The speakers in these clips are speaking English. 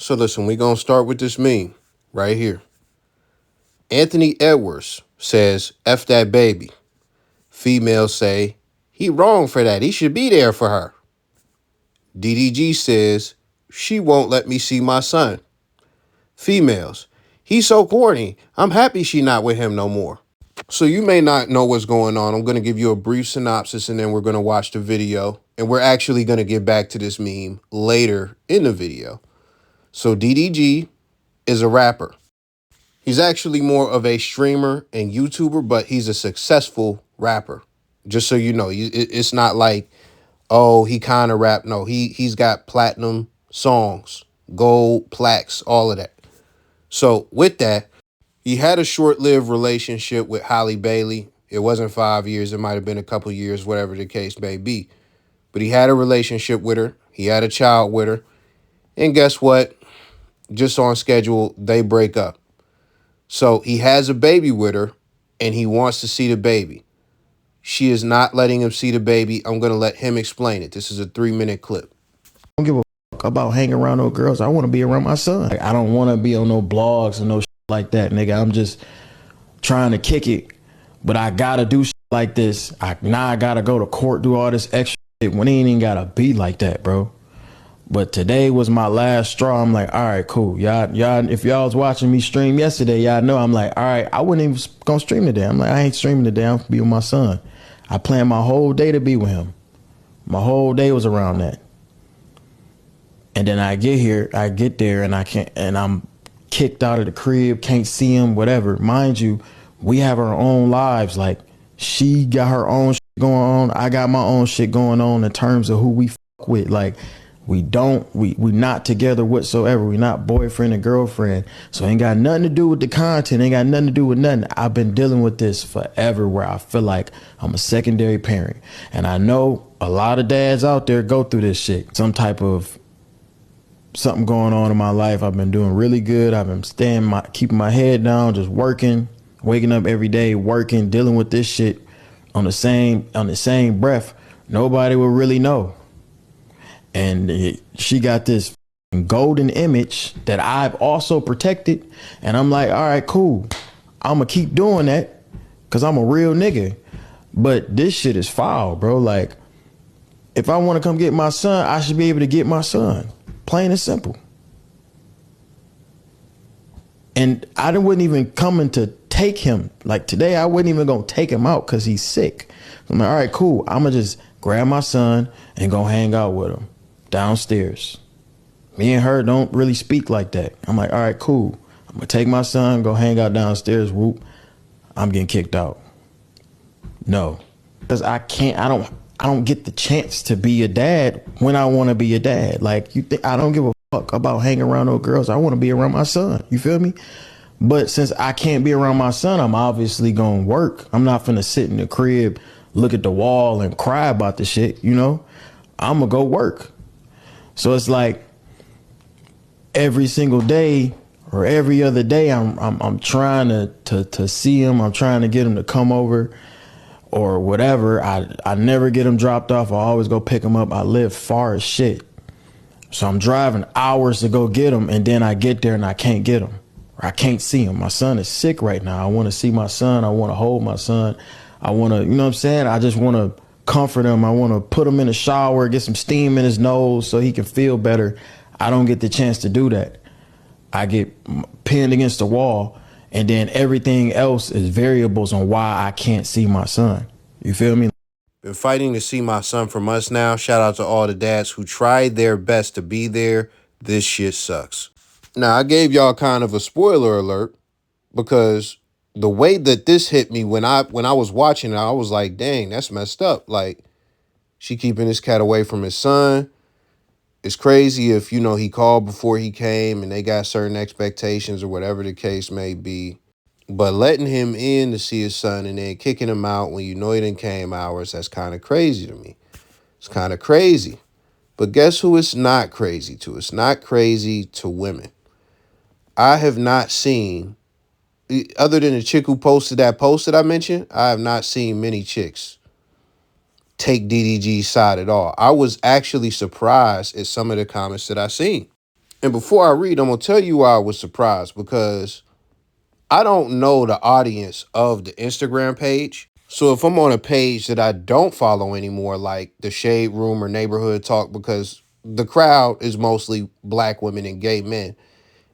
So listen, we're going to start with this meme right here. Anthony Edwards says, F that baby. Females say, he wrong for that. He should be there for her. DDG says, she won't let me see my son. Females, he's so corny. I'm happy she not with him no more. So you may not know what's going on. I'm going to give you a brief synopsis and then we're going to watch the video. And we're actually going to get back to this meme later in the video. So DDG is a rapper. He's actually more of a streamer and YouTuber, but he's a successful rapper. Just so you know, it's not like, oh, he kind of rap. No, he's got platinum songs, gold plaques, all of that. So with that, he had a short-lived relationship with Halle Bailey. It wasn't 5 years. It might have been a couple years, whatever the case may be. But he had a relationship with her. He had a child with her. And guess what? Just on schedule, they break up. So he has a baby with her, and he wants to see the baby. She is not letting him see the baby. I'm going to let him explain it. This is a 3-minute clip. I don't give a fuck about hanging around no girls. I want to be around my son. Like, I don't want to be on no blogs and no shit like that, nigga. I'm just trying to kick it, but I got to do shit like this. Now I got to go to court, do all this extra shit when it ain't even got to be like that, bro. But today was my last straw. I'm like, all right, cool. Y'all, if y'all was watching me stream yesterday, y'all know I'm like, all right, I wasn't even gonna stream today. I'm like, I ain't streaming today. I'm gonna be with my son. I planned my whole day to be with him. My whole day was around that. And then I get there and I'm kicked out of the crib, can't see him, whatever. Mind you, we have our own lives. Like, she got her own shit going on. I got my own shit going on in terms of who we fuck with. Like, we not together whatsoever. We not boyfriend and girlfriend. So ain't got nothing to do with the content. Ain't got nothing to do with nothing. I've been dealing with this forever where I feel like I'm a secondary parent. And I know a lot of dads out there go through this shit. Some type of something going on in my life. I've been doing really good. I've been keeping my head down, just working, waking up every day, working, dealing with this shit on the same breath. Nobody will really know. And she got this golden image that I've also protected. And I'm like, all right, cool. I'm going to keep doing that because I'm a real nigga. But this shit is foul, bro. Like, if I want to come get my son, I should be able to get my son. Plain and simple. And I wasn't even coming to take him. Like, today, I wasn't even going to take him out because he's sick. I'm like, all right, cool. I'm going to just grab my son and go hang out with him downstairs. Me and her don't really speak like that. I'm like, all right, cool. I'm going to take my son, go hang out downstairs. Whoop. I'm getting kicked out. No. Because I don't get the chance to be a dad when I want to be a dad. Like, you think I don't give a fuck about hanging around no girls. I want to be around my son. You feel me? But since I can't be around my son, I'm obviously going to work. I'm not finna sit in the crib, look at the wall and cry about the shit, you know? I'm going to go work. So it's like every single day or every other day, I'm trying to see him. I'm trying to get him to come over or whatever. I never get him dropped off. I always go pick him up. I live far as shit. So I'm driving hours to go get him. And then I get there and I can't get him or I can't see him. My son is sick right now. I want to see my son. I want to hold my son. I want to, you know what I'm saying? I just want to comfort him. I want to put him in the shower, get some steam in his nose so he can feel better. I don't get the chance to do that. I get pinned against the wall, and then everything else is variables on why I can't see my son. You feel me? Been fighting to see my son for months now. Shout out to all the dads who tried their best to be there. This shit sucks. Now, I gave y'all kind of a spoiler alert because the way that this hit me when I was watching it, I was like, dang, that's messed up. Like, she keeping this cat away from his son. It's crazy if, you know, he called before he came and they got certain expectations or whatever the case may be. But letting him in to see his son and then kicking him out when you know he didn't came hours, that's kind of crazy to me. It's kind of crazy. But guess who it's not crazy to? It's not crazy to women. I have not seen, other than the chick who posted that post that I mentioned, I have not seen many chicks take DDG's side at all. I was actually surprised at some of the comments that I seen. And before I read, I'm going to tell you why I was surprised, because I don't know the audience of the Instagram page. So if I'm on a page that I don't follow anymore, like the Shade Room or Neighborhood Talk, because the crowd is mostly black women and gay men,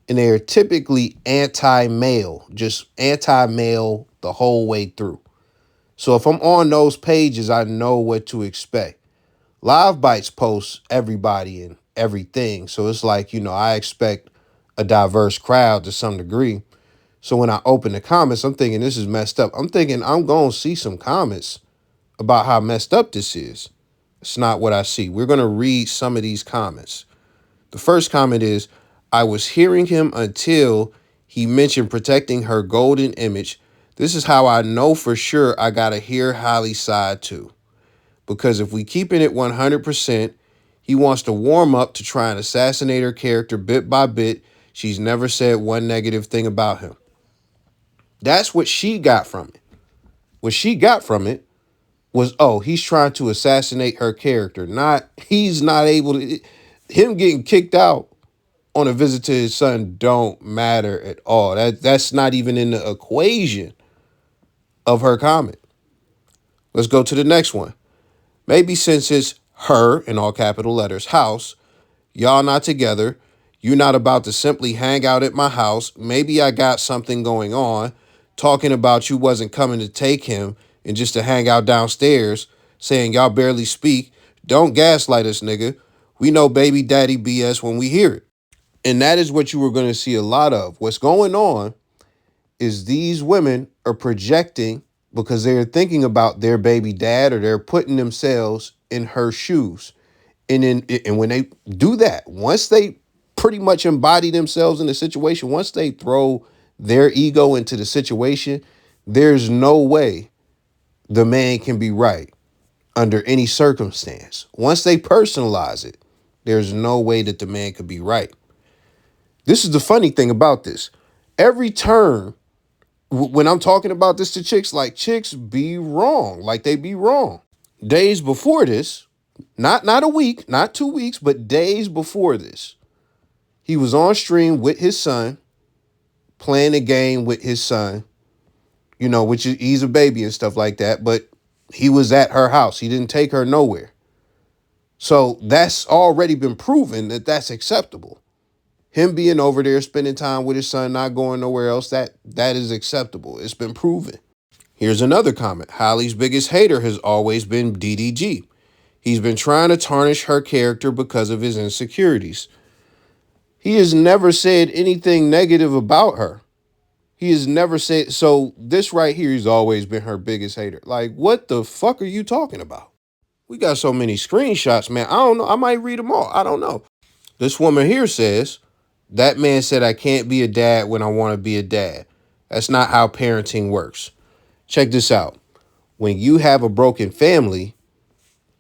and they're typically anti-male, just anti-male the whole way through. So if I'm on those pages, I know what to expect. Live Bites posts everybody and everything. So it's like, I expect a diverse crowd to some degree. So when I open the comments, I'm thinking this is messed up. I'm thinking I'm going to see some comments about how messed up this is. It's not what I see. We're going to read some of these comments. The first comment is, I was hearing him until he mentioned protecting her golden image. This is how I know for sure I got to hear Holly's side too. Because if we keeping it 100%, he wants to warm up to try and assassinate her character bit by bit. She's never said one negative thing about him. That's what she got from it. What she got from it was, oh, he's trying to assassinate her character. Not, he's not able to, him getting kicked out on a visit to his son don't matter at all. That's not even in the equation of her comment. Let's go to the next one. Maybe since it's her, in all capital letters, house, y'all not together, you're not about to simply hang out at my house. Maybe I got something going on, talking about you wasn't coming to take him and just to hang out downstairs, saying y'all barely speak. Don't gaslight us, nigga. We know baby daddy BS when we hear it. And that is what you were going to see a lot of. What's going on is these women are projecting because they're thinking about their baby dad, or they're putting themselves in her shoes. And when they do that, once they pretty much embody themselves in the situation, once they throw their ego into the situation, there's no way the man can be right under any circumstance. Once they personalize it, there's no way that the man could be right. This is the funny thing about this. Every turn, when I'm talking about this to chicks, like, chicks be wrong. Like, they be wrong. Days before this, not a week, not 2 weeks, but days before this, he was on stream with his son, playing a game with his son, which is, he's a baby and stuff like that, but he was at her house. He didn't take her nowhere. So that's already been proven that that's acceptable. Him being over there, spending time with his son, not going nowhere else, that is acceptable. It's been proven. Here's another comment. Holly's biggest hater has always been DDG. He's been trying to tarnish her character because of his insecurities. He has never said anything negative about her. He has never said, so this right here, he's always been her biggest hater. Like, what the fuck are you talking about? We got so many screenshots, man. I don't know. I might read them all. I don't know. This woman here says, that man said I can't be a dad when I want to be a dad. That's not how parenting works. Check this out. When you have a broken family,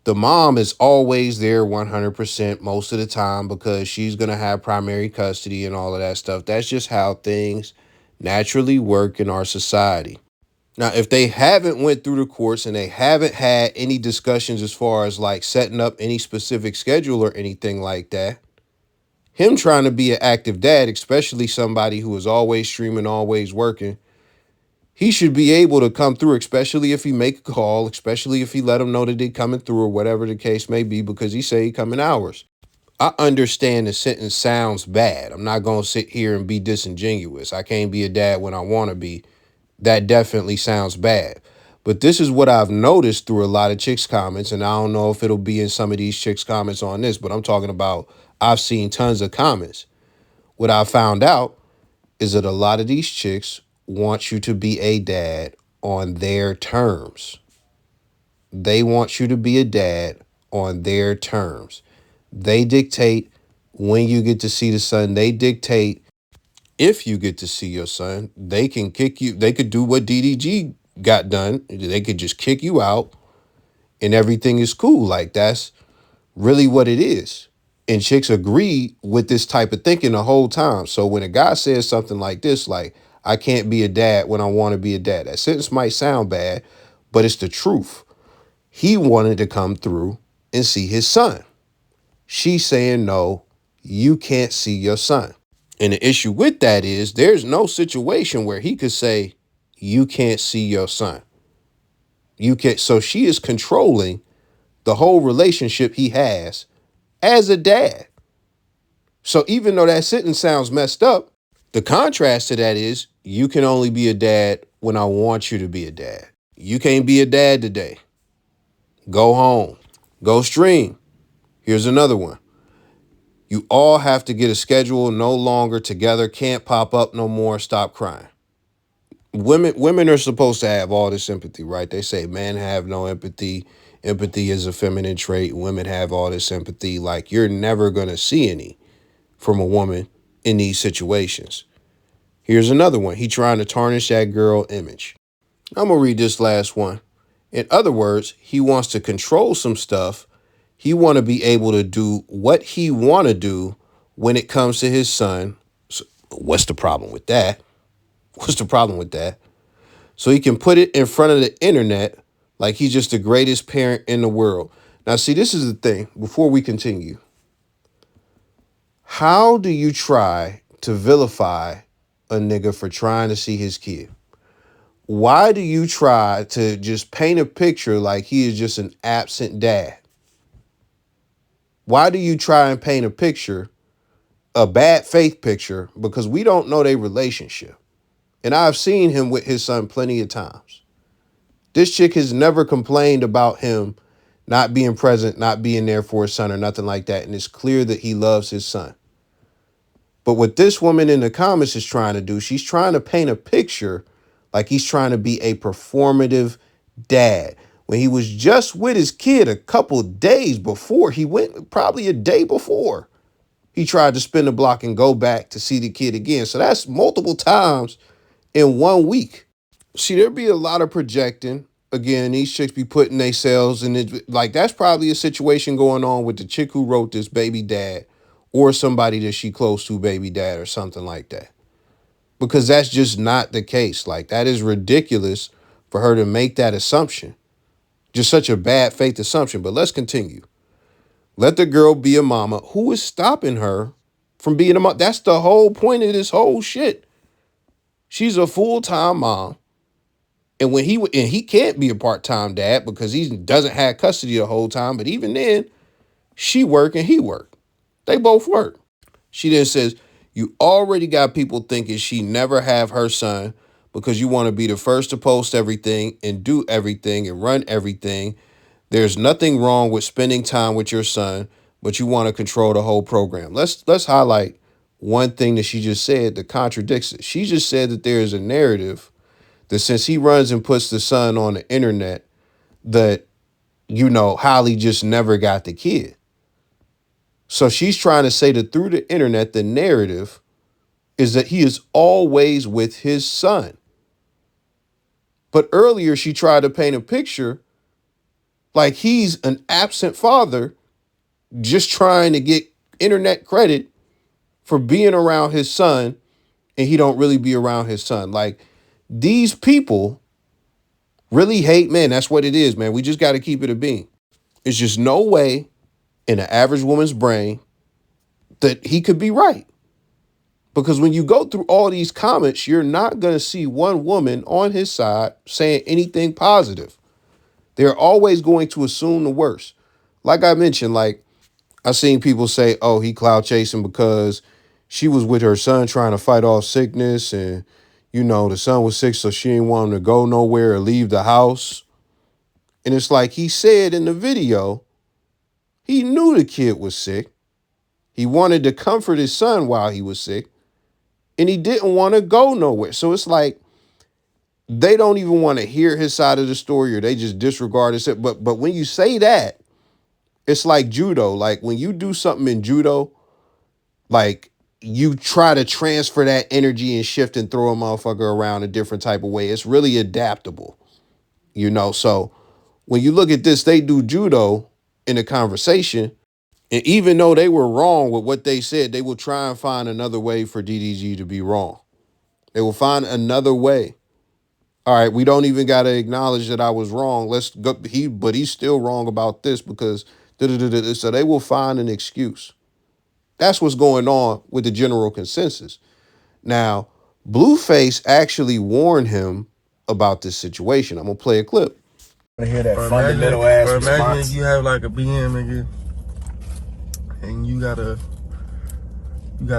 the mom is always there 100% most of the time because she's going to have primary custody and all of that stuff. That's just how things naturally work in our society. Now, if they haven't went through the course and they haven't had any discussions as far as like setting up any specific schedule or anything like that, him trying to be an active dad, especially somebody who is always streaming, always working, he should be able to come through, especially if he make a call, especially if he let them know that they coming through or whatever the case may be, because he say he come in hours. I understand the sentence sounds bad. I'm not going to sit here and be disingenuous. I can't be a dad when I want to be. That definitely sounds bad. But this is what I've noticed through a lot of chicks' comments, and I don't know if it'll be in some of these chicks' comments on this, but I'm talking about I've seen tons of comments. What I found out is that a lot of these chicks want you to be a dad on their terms. They want you to be a dad on their terms. They dictate when you get to see the son. They dictate if you get to see your son. They can kick you. They could do what DDG got done. They could just kick you out and everything is cool. Like, that's really what it is. And chicks agree with this type of thinking the whole time. So when a guy says something like this, like, I can't be a dad when I want to be a dad, that sentence might sound bad, but it's the truth. He wanted to come through and see his son. She's saying, no, you can't see your son. And the issue with that is there's no situation where he could say, you can't see your son. You can't. So she is controlling the whole relationship he has as a dad. So even though that sentence sounds messed up, the contrast to that is you can only be a dad when I want you to be a dad. You can't be a dad today. Go home. Go stream. Here's another one. You all have to get a schedule, no longer together, can't pop up no more, stop crying. Women are supposed to have all this empathy, right? They say men have no empathy. Empathy is a feminine trait. Women have all this empathy. Like, you're never going to see any from a woman in these situations. Here's another one. He trying to tarnish that girl image. I'm going to read this last one. In other words, he wants to control some stuff. He want to be able to do what he want to do when it comes to his son. So what's the problem with that? What's the problem with that? So he can put it in front of the internet like he's just the greatest parent in the world. Now, see, this is the thing. Before we continue, how do you try to vilify a nigga for trying to see his kid? Why do you try to just paint a picture like he is just an absent dad? Why do you try and paint a picture, a bad faith picture, because we don't know their relationship? And I've seen him with his son plenty of times. This chick has never complained about him not being present, not being there for his son or nothing like that. And it's clear that he loves his son. But what this woman in the comments is trying to do, she's trying to paint a picture like he's trying to be a performative dad. When he was just with his kid a couple days before, he went probably a day before, he tried to spin the block and go back to see the kid again. So that's multiple times in 1 week. See, there be a lot of projecting. Again, these chicks be putting themselves in it. Like, that's probably a situation going on with the chick who wrote this baby dad or somebody that she close to baby dad or something like that. Because that's just not the case. Like, that is ridiculous for her to make that assumption. Just such a bad faith assumption. But let's continue. Let the girl be a mama. Who is stopping her from being a mom? That's the whole point of this whole shit. She's a full-time mom. And when he can't be a part-time dad because he doesn't have custody the whole time. But even then, she work and he work. They both work. She then says, you already got people thinking she never have her son because you want to be the first to post everything and do everything and run everything. There's nothing wrong with spending time with your son, but you want to control the whole program. Let's highlight one thing that she just said that contradicts it. She just said that there is a narrative that since he runs and puts the son on the internet, that, Halle just never got the kid. So she's trying to say that through the internet, the narrative is that he is always with his son. But earlier she tried to paint a picture like he's an absent father just trying to get internet credit for being around his son, and he don't really be around his son. Like, these people really hate men. That's what it is, man. We just got to keep it a bean. It's just no way in an average woman's brain that he could be right. Because when you go through all these comments, you're not going to see one woman on his side saying anything positive. They're always going to assume the worst. Like I mentioned, I've seen people say, oh, he cloud chasing because she was with her son trying to fight off sickness, and, the son was sick, so she didn't want him to go nowhere or leave the house. And it's like he said in the video, he knew the kid was sick. He wanted to comfort his son while he was sick, and he didn't want to go nowhere. So it's like they don't even want to hear his side of the story, or they just disregard it. But when you say that, it's like judo. Like, when you do something in judo, like, you try to transfer that energy and shift and throw a motherfucker around a different type of way. It's really adaptable, So when you look at this, they do judo in a conversation. And even though they were wrong with what they said, they will try and find another way for DDG to be wrong. They will find another way. All right, we don't even got to acknowledge that I was wrong. Let's go. But he's still wrong about this because so they will find an excuse. That's what's going on with the general consensus. Now, Blueface actually warned him about this situation. I'm gonna play a clip. To hear that fundamental ass response. Imagine if you have like a BM, nigga, and you gotta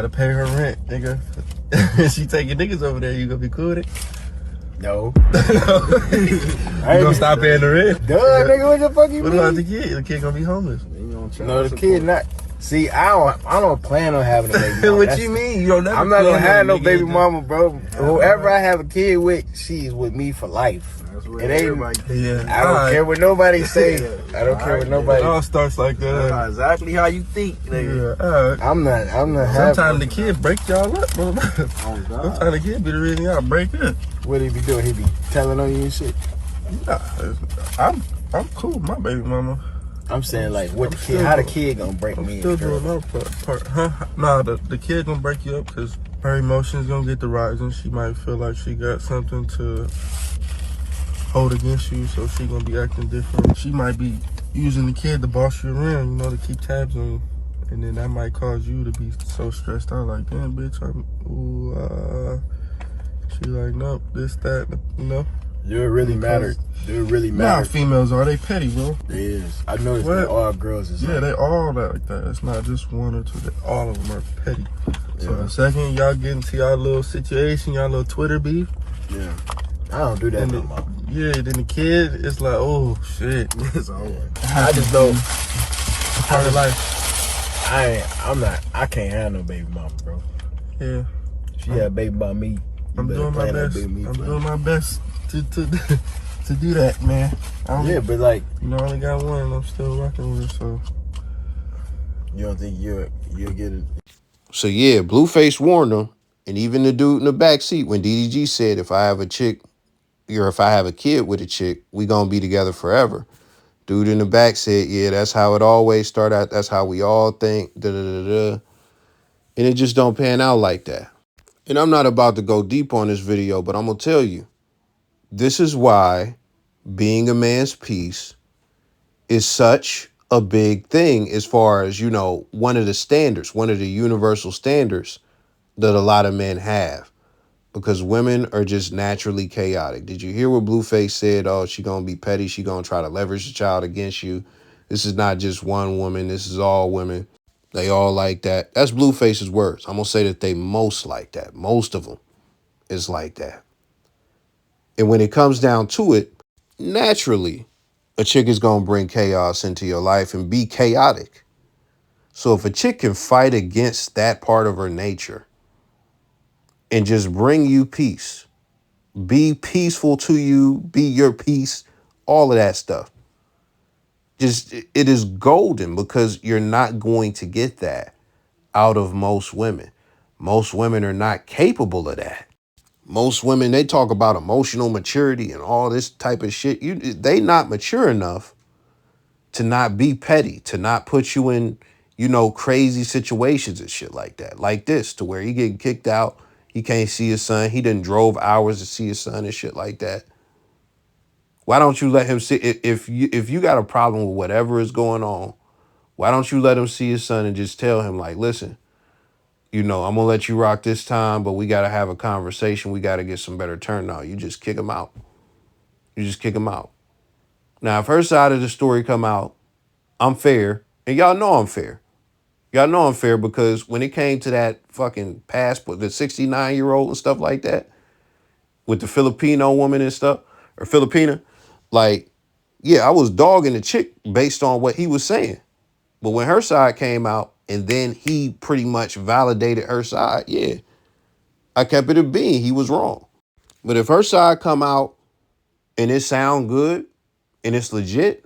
pay her rent, nigga. She taking niggas over there. You gonna be cool with it? No. You gonna stop paying the rent? Duh, nigga, what the fuck you What mean? about the kid? The kid gonna be homeless. No, the kid not. See, I don't plan on having a baby mama. What you mean? You don't never. I'm not gonna have no nigga, baby mama, bro. Whoever I have a kid with, she's with me for life. It ain't. Yeah. I don't care what nobody say. I don't care what nobody. It all starts like that. That's exactly how you think, nigga. Yeah. I'm not Sometimes the kid break y'all up, bro. Sometimes the kid be the reason y'all break up. What he be doing? He be telling on you and shit. Nah, I'm cool with my baby mama. I'm saying like, what the kid? How the kid gonna break me? Still doing my part, huh? Nah, the kid gonna break you up because her emotions gonna get to rising. She might feel like she got something to hold against you, so she gonna be acting different. She might be using the kid to boss you around, you know, to keep tabs on you. And then that might cause you to be so stressed out, like, damn, bitch, she like, nope, this, that, you know? Do it really matter? Do it really Nah, matter? females are, they petty, bro. It is. I noticed that all girls is. Yeah, they all like that. It's not just one or two. All of them are petty. So the second y'all get into y'all little situation, y'all little Twitter beef. Yeah. I don't do that no more. Yeah, then the kid, it's like, oh, shit. It's over. I just don't. Part of life. I can't have no baby mama, bro. Yeah. She had a baby by me. I'm doing my best. I'm doing my best to do that, man. Yeah, but like, you know, I only got one and I'm still rocking with her, so. You don't think you'll get it? So yeah, Blueface warned him, and even the dude in the back seat when DDG said, if I have a chick, or if I have a kid with a chick, we gonna be together forever. Dude in the back said, yeah, that's how it always start out. That's how we all think. Da da da da. And it just don't pan out like that. And I'm not about to go deep on this video, but I'm gonna tell you, this is why being a man's piece is such a big thing as far as, you know, one of the standards, one of the universal standards that a lot of men have, because women are just naturally chaotic. Did you hear what Blueface said? Oh, she gonna be petty. She gonna try to leverage the child against you. This is not just one woman. This is all women. They all like that. That's Blueface's words. I'm gonna say that they most like that. Most of them is like that. And when it comes down to it, naturally, a chick is going to bring chaos into your life and be chaotic. So if a chick can fight against that part of her nature and just bring you peace, be peaceful to you, be your peace, all of that stuff, just, it is golden, because you're not going to get that out of most women. Most women are not capable of that. Most women, they talk about emotional maturity and all this type of shit. They not mature enough to not be petty, to not put you in, you know, crazy situations and shit like that. Like this, to where he getting kicked out, he can't see his son. He done drove hours to see his son and shit like that. Why don't you let him see? If you got a problem with whatever is going on, why don't you let him see his son and just tell him, like, listen, you know, I'm gonna let you rock this time, but we gotta have a conversation. We gotta get some better turn. No, you just kick him out. You just kick him out. Now, if her side of the story come out, I'm fair, and y'all know I'm fair. Y'all know I'm fair, because when it came to that fucking passport, the 69-year-old and stuff like that, with the Filipino woman and stuff, or Filipina, like, yeah, I was dogging the chick based on what he was saying. But when her side came out and then he pretty much validated her side, yeah, I kept it a bean. He was wrong. But if her side come out and it sound good and it's legit,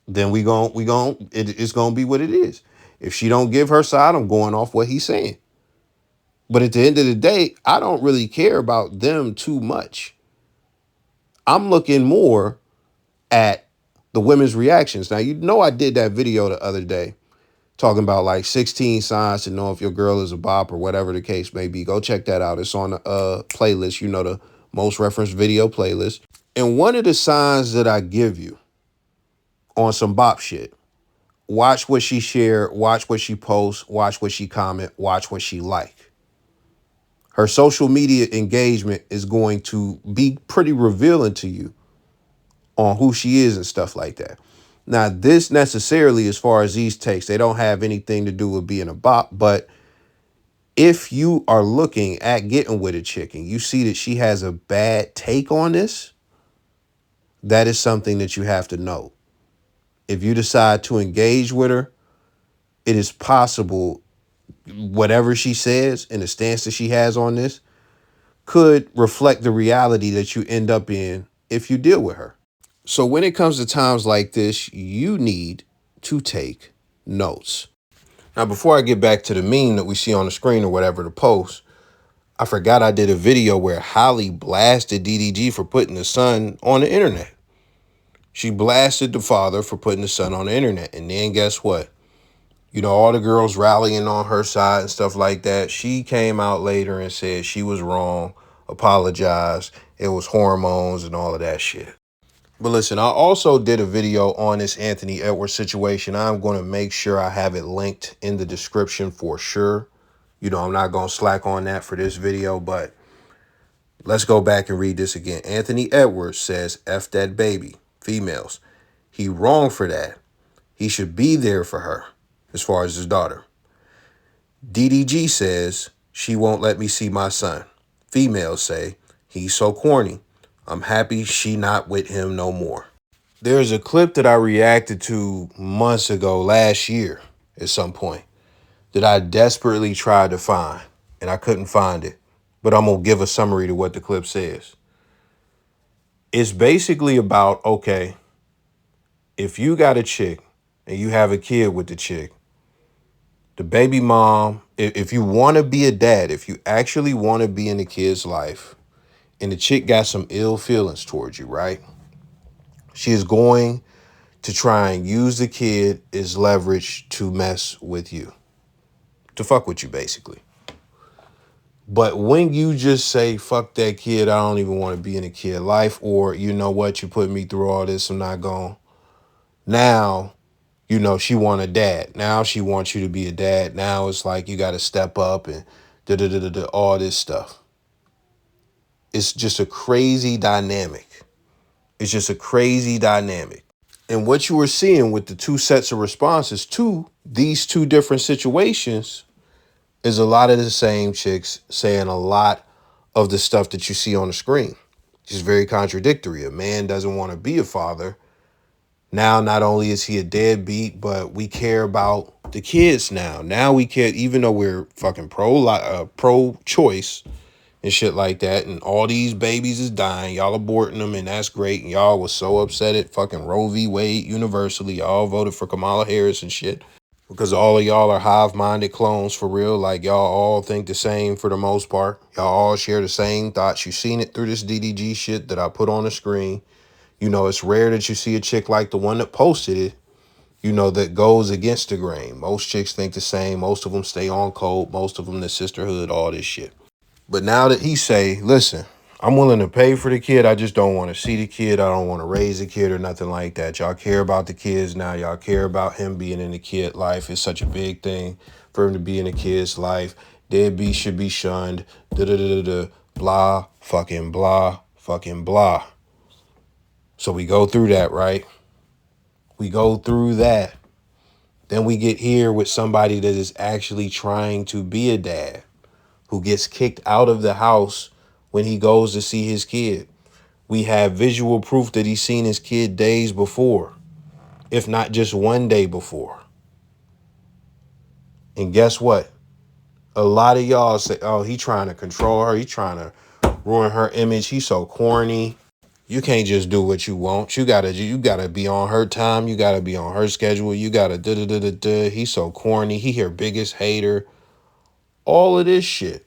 then it's gonna be what it is. If she don't give her side, I'm going off what he's saying. But at the end of the day, I don't really care about them too much. I'm looking more at the women's reactions. Now, you know, I did that video the other day talking about like 16 signs to know if your girl is a bop or whatever the case may be. Go check that out. It's on the playlist, you know, the most referenced video playlist. And one of the signs that I give you on some bop shit, watch what she share, watch what she posts, watch what she comment, watch what she like. Her social media engagement is going to be pretty revealing to you on who she is and stuff like that. Now, this necessarily, as far as these takes, they don't have anything to do with being a bop, but if you are looking at getting with a chick and you see that she has a bad take on this, that is something that you have to know. If you decide to engage with her, it is possible whatever she says and the stance that she has on this could reflect the reality that you end up in if you deal with her. So when it comes to times like this, you need to take notes. Now, before I get back to the meme that we see on the screen or whatever to post, I forgot I did a video where Halle blasted DDG for putting the son on the internet. She blasted the father for putting the son on the internet. And then guess what? You know, all the girls rallying on her side and stuff like that. She came out later and said she was wrong, apologized. It was hormones and all of that shit. But listen, I also did a video on this Anthony Edwards situation. I'm going to make sure I have it linked in the description for sure. You know, I'm not going to slack on that for this video, but let's go back and read this again. Anthony Edwards says, F that baby, females. He wrong for that. He should be there for her as far as his daughter. DDG says, she won't let me see my son. Females say, he's so corny. I'm happy she not with him no more. There's a clip that I reacted to months ago, last year at some point, that I desperately tried to find, and I couldn't find it. But I'm going to give a summary to what the clip says. It's basically about, okay, if you got a chick and you have a kid with the chick, the baby mom, if you want to be a dad, if you actually want to be in the kid's life, and the chick got some ill feelings towards you, right? She is going to try and use the kid as leverage to mess with you, to fuck with you, basically. But when you just say, fuck that kid, I don't even want to be in a kid life, or you know what, you put me through all this, I'm not going. Now, you know, she want a dad. Now she wants you to be a dad. Now it's like you got to step up and all this stuff. It's just a crazy dynamic. It's just a crazy dynamic. And what you were seeing with the two sets of responses to these two different situations is a lot of the same chicks saying a lot of the stuff that you see on the screen. It's just very contradictory. A man doesn't want to be a father. Now, not only is he a deadbeat, but we care about the kids now. Now we care, even though we're fucking pro-choice and shit like that, and all these babies is dying, y'all aborting them, and that's great, and y'all was so upset at fucking Roe v. Wade universally, y'all voted for Kamala Harris and shit, because all of y'all are hive-minded clones for real, like y'all all think the same for the most part, y'all all share the same thoughts. You seen it through this DDG shit that I put on the screen. You know, it's rare that you see a chick like the one that posted it, you know, that goes against the grain. Most chicks think the same. Most of them stay on code. Most of them the sisterhood, all this shit. But now that he say, listen, I'm willing to pay for the kid. I just don't want to see the kid. I don't want to raise the kid or nothing like that. Y'all care about the kids now. Y'all care about him being in the kid life. It's such a big thing for him to be in a kid's life. Deadbeat should be shunned. Blah, fucking blah, fucking blah. So we go through that, right? We go through that. Then we get here with somebody that is actually trying to be a dad, who gets kicked out of the house when he goes to see his kid. We have visual proof that he's seen his kid days before, if not just one day before. And guess what? A lot of y'all say, oh, he trying to control her. He trying to ruin her image. He's so corny. You can't just do what you want. You gotta be on her time. You gotta be on her schedule. You gotta He's so corny. He her biggest hater. All of this shit.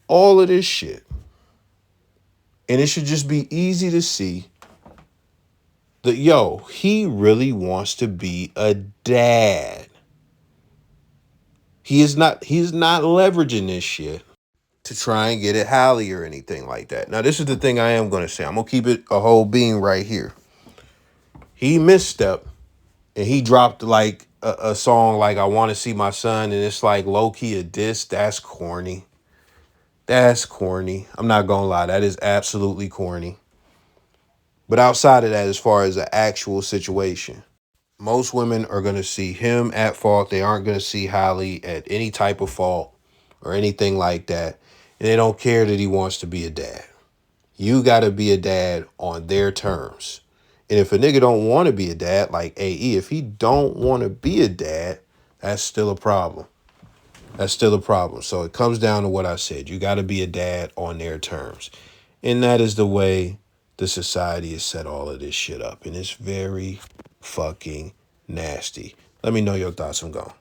All of this shit. And it should just be easy to see that, yo, he really wants to be a dad. He's not leveraging this shit to try and get at Halle or anything like that. Now, this is the thing I am going to say. I'm going to keep it a whole being right here. He misstepped and he dropped like a song like I Want to See My Son, and it's like low-key a diss, that's corny. That's corny. I'm not gonna lie, that is absolutely corny. But outside of that, as far as the actual situation, most women are gonna see him at fault. They aren't gonna see Halle at any type of fault or anything like that. And they don't care that he wants to be a dad. You gotta be a dad on their terms. And if a nigga don't want to be a dad, like AE, if he don't want to be a dad, that's still a problem. That's still a problem. So it comes down to what I said. You got to be a dad on their terms. And that is the way the society has set all of this shit up. And it's very fucking nasty. Let me know your thoughts. I'm gone.